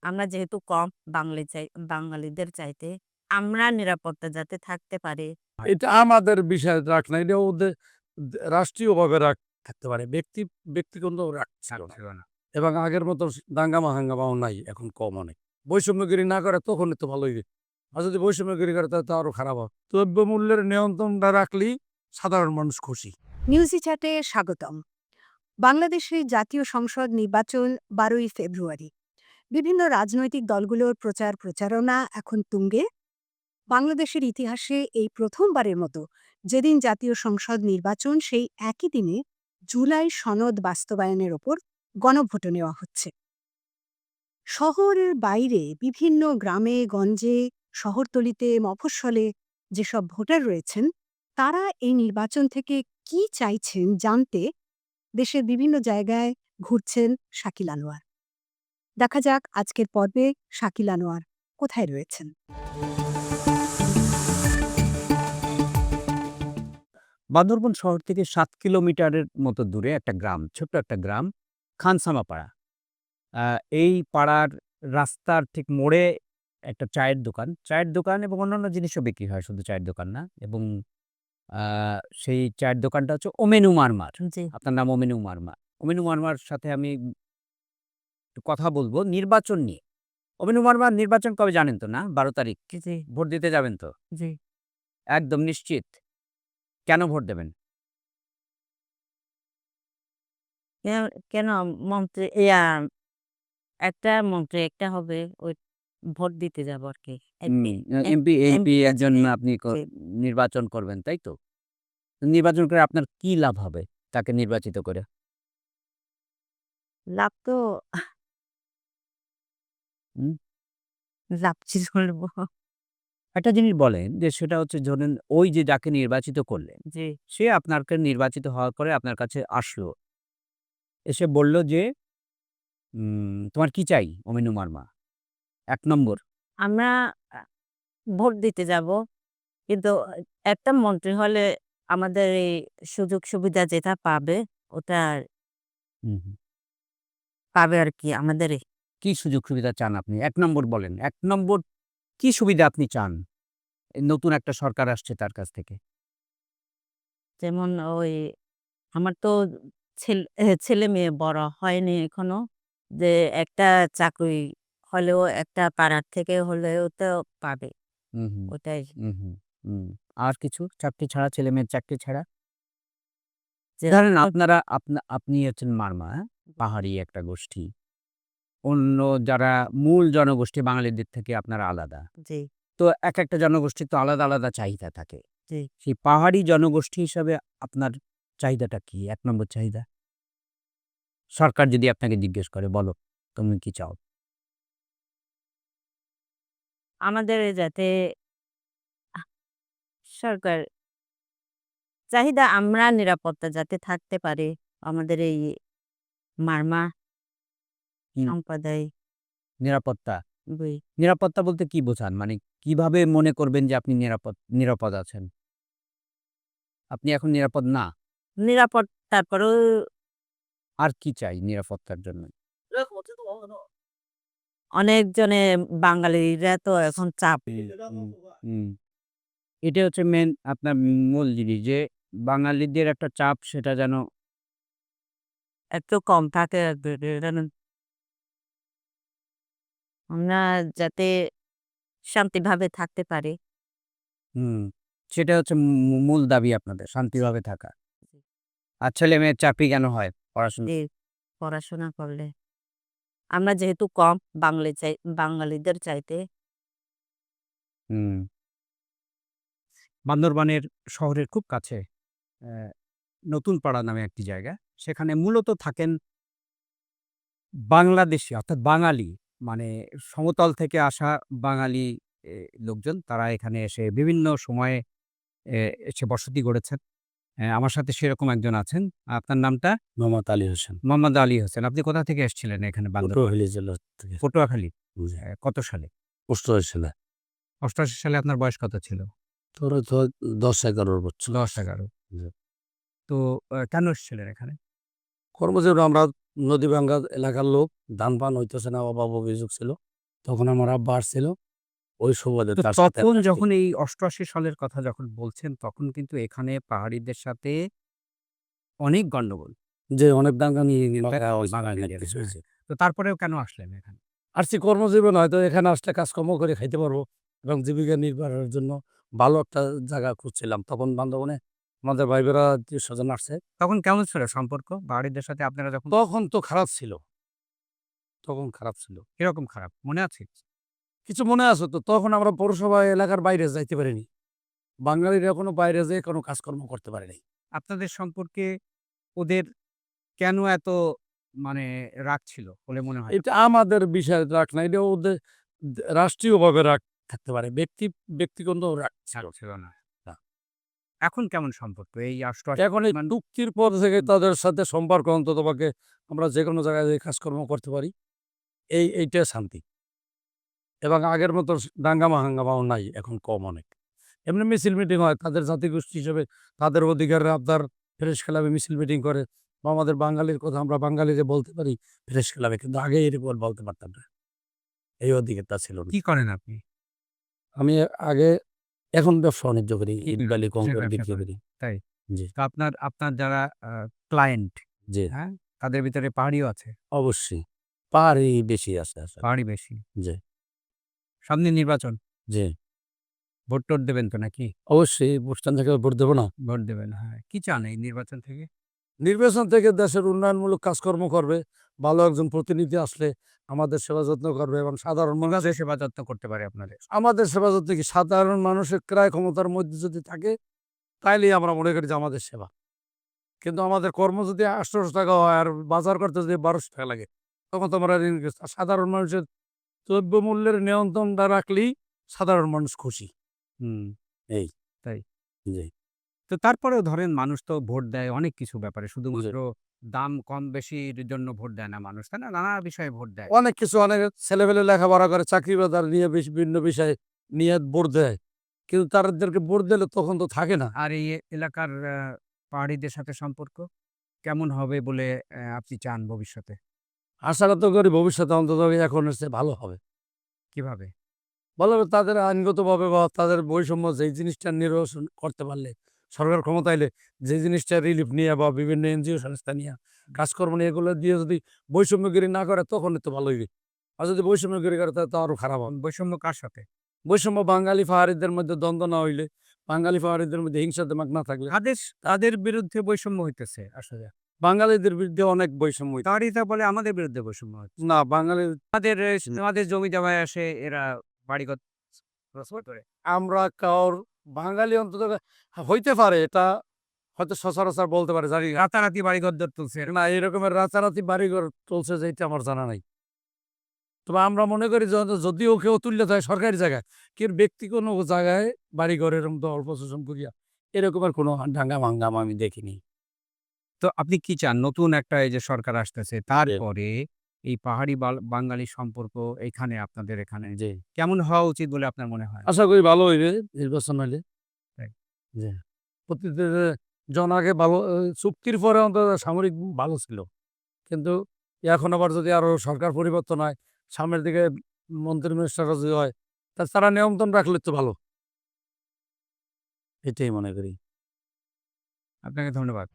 আমরা যেহেতু কম বাঙালিদের চাইতে আমরা নিরাপত্তা যাতে থাকতে পারি। এটা আমাদের বিষয় রাখ না। এটা ওদের রাষ্ট্রীয়ভাবে থাকতে পারে। ব্যক্তিগত রাখছিল না। এবং আগের মতো দাঙ্গা-হাঙ্গামাও নাই, এখন কম অনেক। বৈষম্যগিরি না করে তখনই তো ভালোই। আর যদি বৈষম্যগিরি করে তাহলে তো আরো খারাপ হবে। দ্রব্যমূল্যের নিয়ন্ত্রণটা রাখলেই সাধারণ মানুষ খুশি। নিউজি চ্যাটে স্বাগতম। বাংলাদেশে জাতীয় সংসদ নির্বাচন 12ই ফেব্রুয়ারি। বিভিন্ন রাজনৈতিক দলগুলোর প্রচারণা এখন তুঙ্গে। বাংলাদেশের ইতিহাসে এই প্রথমবারের মতো যেদিন জাতীয় সংসদ নির্বাচন সেই একই দিনে জুলাই সনদ বাস্তবায়নের ওপর গণভোট নেওয়া হচ্ছে। শহরের বাইরে বিভিন্ন গ্রামে গঞ্জে, শহরতলিতে, মফস্বলে যেসব ভোটার রয়েছেন তারা এই নির্বাচন থেকে কি চাইছেন জানতে দেশের বিভিন্ন জায়গায় ঘুরছেন শাকিল আনোয়ার। দেখা যাক আজকের পর্বে শাকিল আনোয়ার কোথায় রয়েছেন। বান্দরবন শহর থেকে ৭ কিলোমিটারের মতো দূরে একটা গ্রাম, ছোট্ট একটা গ্রাম, খানসামাপাড়া। আ এই পাড়ার রাস্তার ঠিক মোড়ে একটা চায়ের দোকান এবং অন্যান্য জিনিসও বিক্রি হয়, শুধু চায়ের দোকান না। এবং আ সেই চায়ের দোকানটা হচ্ছে ওমেনু মারমার। জি, আপনার নাম ওমেনু মারমা। ওমেনু মারমার সাথে আমি একটু কথা বলব নির্বাচন নিয়ে। ওমেনু মারমার নির্বাচন কবে জানেন তো না? ১২ তারিখ। জি, ভোট দিতে যাবেন তো? জি। একদম নিশ্চিত? কেন ভোট দেবেন? কেন কেন মন্ত্রী একটা মন্ত্রী একটা হবে ওই ভোট দিতে যাবো আরকি। এমপি এমপি এর জন্য আপনি জি। নির্বাচন করবেন, তাই তো? নির্বাচন করে আপনার কি লাভ হবে তাকে নির্বাচিত করে? লাভ তো হুম? লাভ কি করব? একটা জিনিস বলেন যে সেটা হচ্ছে ধরেন ওই যে যাকে নির্বাচিত করলেন, জি, সে আপনাকে নির্বাচিত হওয়ার পরে আপনার কাছে আসলো। এসে বলল যে, "তোমার কি চাই অমিনু মারমা?" ১ নম্বর, আমরা আ ভোট দিতে যাবো। কিন্তু একটা মন্ত্রী হলে আমাদের এই সুযোগ সুবিধা যেটা পাবে ওটা হুম, হুম। পাবে আরকি আমাদের কি সুযোগ সুবিধা চান আপনি? ১ নম্বর বলেন। ১ নম্বর কি সুবিধা আপনি চান? এই নতুন একটা সরকার আসছে তার কাছ থেকে। যেমন ওই আমার তো ছেলে-মেয়ে বড় হয়নি এখনো। যে একটা চাকরি হলেও একটা পাড়ার থেকে হলেও তো পাবে। হুম, হুম। ওটাই হুম, হুম, হুম। আর কিছু? চাকরি ছাড়া, ছেলেমেয়ের চাকরি ছাড়া? যে ধরেন আপনি হচ্ছেন মারমা, হ্যাঁ? পাহাড়ি একটা গোষ্ঠী। অন্য যারা মূল জনগোষ্ঠী বাঙালিদের থেকে আপনারা আলাদা। জি, তো একেকটা জনগোষ্ঠীর তো আলাদা, আলাদা চাহিদা থাকে। জি। সেই পাহাড়ি জনগোষ্ঠী হিসাবে আপনার চাহিদাটা কি? ১ নম্বর চাহিদা? সরকার যদি আপনাকে জিজ্ঞেস করে, "বলো, তুমি কি চাও?" আমাদের যাতে আহ সরকার চাহিদা আমরা নিরাপত্তা যাতে থাকতে পারি আমাদের এই মারমা হুম, সম্প্রদায় নিরাপত্তা। বই নিরাপত্তা বলতে কি বোঝান? মানে কিভাবে মনে করবেন যে আপনি নিরাপদ আছেন? আপনি এখন নিরাপদ না। নিরাপদ তারপরেও আর কি চাই নিরাপত্তার জন্য? অনেকজনে বাঙালিরা তো এখন চাপ হুম, হুম, হুম। এটা হচ্ছে মেইন আপনার মূল জিনিস যে বাঙালিদের একটা চাপ সেটা যেন একটু কম থাকে আমরা যাতে শান্তিভাবে থাকতে পারি। হুম, সেটা হচ্ছে মূল দাবি আপনাদের জি, শান্তিভাবে থাকা। জি। আর ছেলেমেয়ের চাকরি কেন হয়? পড়াশোনা জি, পড়াশোনা করলে আমরা যেহেতু কম বাঙালিদের চাইতে হুম। বান্দরবানের শহরের খুব কাছে অ্যা নতুন পাড়া নামে একটি জায়গা। সেখানে মূলত থাকেন বাংলাদেশী অর্থাৎ বাঙালি মানে সমতল থেকে আসা বাঙালি এ লোকজন। তারা এখানে এসে বিভিন্ন সময়ে এ এসে বসতি গড়েছেন। আমার সাথে সেরকম একজন আছেন। আপনার নামটা? মোহাম্মদ আলী হোসেন। মোহাম্মদ আলী হোসেন। আপনি কোথা থেকে এসেছিলেন এখানে বান্দরবান? পটুয়াখালী জেলা থেকে। পটুয়াখালী। জি। কত সালে? ৮৮ সালে। ৮৮ সালে আপনার বয়স কত ছিল? তোর তো ১০-১১ বছর। ১০-১১। জি। তো কেন এসেছিলেন এখানে? কর্মজীবনে আমরা নদীভাঙ্গা এলাকার লোক, ধান পান হইতেছে না, অভাব অভিযোগ ছিল। তখন আমার আব্বা আসছিল ওই সুবাদে তো তার সাথে তখন আর কি। যখন এই ৮৮ সালের কথা যখন বলছেন, তখন কিন্তু এখানে পাহাড়িদের সাথে অনেক গন্ডগোল। যে অনেক দাঙ্গানি বাঙালি কিছু হয়েছে। তো তারপরেও কেন আসলেন এখানে? আসছি কর্মজীবন হয়তো এখানে আসলে কাজকর্ম করে খাইতে পারবো এবং জীবিকা নির্বাহের জন্য ভালো একটা জায়গা খুঁজছিলাম। তখন বান্ধবনে আমাদের ভাই বেরা আত্মীয়স্বজন আসছে। তখন কেমন ছিল সম্পর্ক পাহাড়িদের সাথে আপনারা যখন? তখন তো খারাপ ছিল। তখন খারাপ ছিল। কিরকম খারাপ মনে আছে? কিছু মনে আছে তো তখন আমরা পৌরসভা এলাকার বাইরে যাইতে পারিনি। বাঙালিরা এখনো বাইরে যেয়ে কোনো কাজকর্ম করতে পারে নাই। আপনাদের সম্পর্কে ওদের কেন এত মানে রাগ ছিল বলে মনে হয়? এটা আমাদের বিষয় রাগ না। এটা ওদের রাষ্ট্রীয়ভাবে রাগ থাকতে পারে। ব্যক্তিগত রাগ ছিল ছিল না। না। এখন কেমন সম্পর্ক এই ৮৮ এখন এই চুক্তির পর থেকে তাদের সাথে সম্পর্ক অন্ততপক্ষে আমরা যেকোনো জায়গায় যেয়ে কাজকর্ম করতে পারি। এইটা শান্তি। এবং আগের মতো দাঙ্গামা-হাঙ্গামাও নাই, এখন কম অনেক। এমনি মিছিল মিটিং হয় তাদের জাতিগোষ্ঠী হিসেবে তাদের অধিকারের আবদার প্রেস ক্লাবে মিছিল মিটিং করে বা আমাদের বাঙালির কথা আমরা বাঙালিরে বলতে পারি প্রেস ক্লাবে। কিন্তু আগে এরকম বলতে পারতাম না। এই অধিকারটা ছিল না। কি করেন আপনি? আমি আগে এখন ব্যবসা-বাণিজ্য করি। কি ইট বালি কিসের কংকর ব্যবসা বিক্রি করেন? করি। তাই? জি, তো আপনার আপনার যারা ক্লায়েন্ট, জি, হ্যাঁ? তাদের ভিতরে পাহাড়িও আছে? অবশ্যই। পাহাড়ি বেশি আছে আসলে। পাহাড়ি বেশি। জি, সামনে নির্বাচন। জি। ভোট-টোট দেবেন তো নাকি? অবশ্যই অনুষ্ঠান থেকে ভোট দেব না। ভোট দেবেন, হ্যাঁ। কি চান এই নির্বাচন থেকে? নির্বাচন থেকে দেশের উন্নয়নমূলক কাজকর্ম করবে। ভালো একজন প্রতিনিধি আসলে আমাদের সেবা যত্ন করবে এবং সাধারণ মানুষ কিভাবে সেবা যত্ন করতে পারে আপনাদের? আমাদের সেবা যত্ন কি সাধারণ মানুষের ক্রয় ক্ষমতার মধ্যে যদি থাকে তাইলেই আমরা মনে করি যে আমাদের সেবা। কিন্তু আমাদের কর্ম যদি ৳৮০০ হয় আর বাজার করতে যদি ৳১২০০ লাগে তখন তো আমরা সাধারণ মানুষের দ্রব্যমূল্যের নিয়ন্ত্রণটা রাখলেই সাধারণ মানুষ খুশি। হুম, এই, তাই। জি, তো তারপরেও ধরেন মানুষ তো ভোট দেয় অনেক কিছু ব্যাপারে। জি। শুধুমাত্র দাম কম বেশির জন্য ভোট দেয় না মানুষ, তাই না? নানা বিষয়ে ভোট দেয়। অনেক কিছু অনেক ছেলেপেলে লেখাপড়া করে চাকরি-বাজার নিয়ে বিভিন্ন বিষয় নিয়ে ভোট দেয়। কিন্তু তাদেরকে ভোট দিলে তখন তো থাকে না। আর এই এলাকার পাহাড়িদের সাথে সম্পর্ক কেমন হবে বলে আপনি চান ভবিষ্যতে? আশা তো করি ভবিষ্যতে অন্তত এখন হচ্ছে ভালো হবে। কিভাবে? ভালো হবে তাদের আইনগতভাবে বা তাদের বৈষম্য যেই জিনিসটা নিরসন করতে পারলে, সরকার ক্ষমতায় এলে যে জিনিসটা রিলিফ নিয়ে বা বিভিন্ন এনজিও সংস্থা নিয়ে কাজকর্ম নিয়ে এগুলো দিয়ে যদি বৈষম্যগিরি না করে তখনই তো ভালো হইবে। আর যদি বৈষম্যগিরি করে তাহলে তো আরো খারাপ হবে। বৈষম্য কার সাথে? বৈষম্য বাঙালি পাহাড়িদের মধ্যে দ্বন্দ্ব না হইলে, বাঙালি পাহাড়িদের মধ্যে হিংসা দেমাক না থাকলে, তাদের বিরুদ্ধে বৈষম্য হইতেছে আসলে। বাঙালিদের বিরুদ্ধে অনেক বৈষম্য হইতো। পাহাড়িরা বলে আমাদের বিরুদ্ধে বৈষম্য হচ্ছে। না বাঙালি আমাদের জমি জমায় আসে এরা বাড়িঘর করে। আমরা কাউর বাঙালি অন্তত হইতে পারে এটা হয়তো সচরাচর বলতে পারে জানি না। রাতারাতি বাড়িঘর তুলছে। না এরকমের রাতারাতি বাড়িঘর চলছে যে এটা আমার জানা নাই। তবে আমরা মনে করি যদিও কেউ তুললে যায় সরকারি জায়গায়, কিন্তু ব্যক্তি কোনো জায়গায় বাড়িঘর এরকম তো অল্প শোষণ করিয়া এরকমের কোনো দাঙ্গাম-হাঙ্গামা আমি দেখিনি। তো আপনি কি চান নতুন একটা এই যে সরকার আসতেছে তারপরে এই পাহাড়ি বাঙালি সম্পর্ক এখানে আপনাদের এখানে জি। কেমন হওয়া উচিত বলে আপনার মনে হয়? আশা করি ভালো হইবে নির্বাচন হইলে। তাই। জি। প্রতিদিনের আগে ভালো চুক্তির পরে অন্তত সামরিক ভালো ছিল। কিন্তু এখন আবার যদি আরো সরকার পরিবর্তন হয়, সামনের দিকে মন্ত্রী মিনিস্টাররা যদি হয়, তারা নিয়ন্ত্রণ রাখলে তো ভালো। এটাই মনে করি। আপনাকে ধন্যবাদ।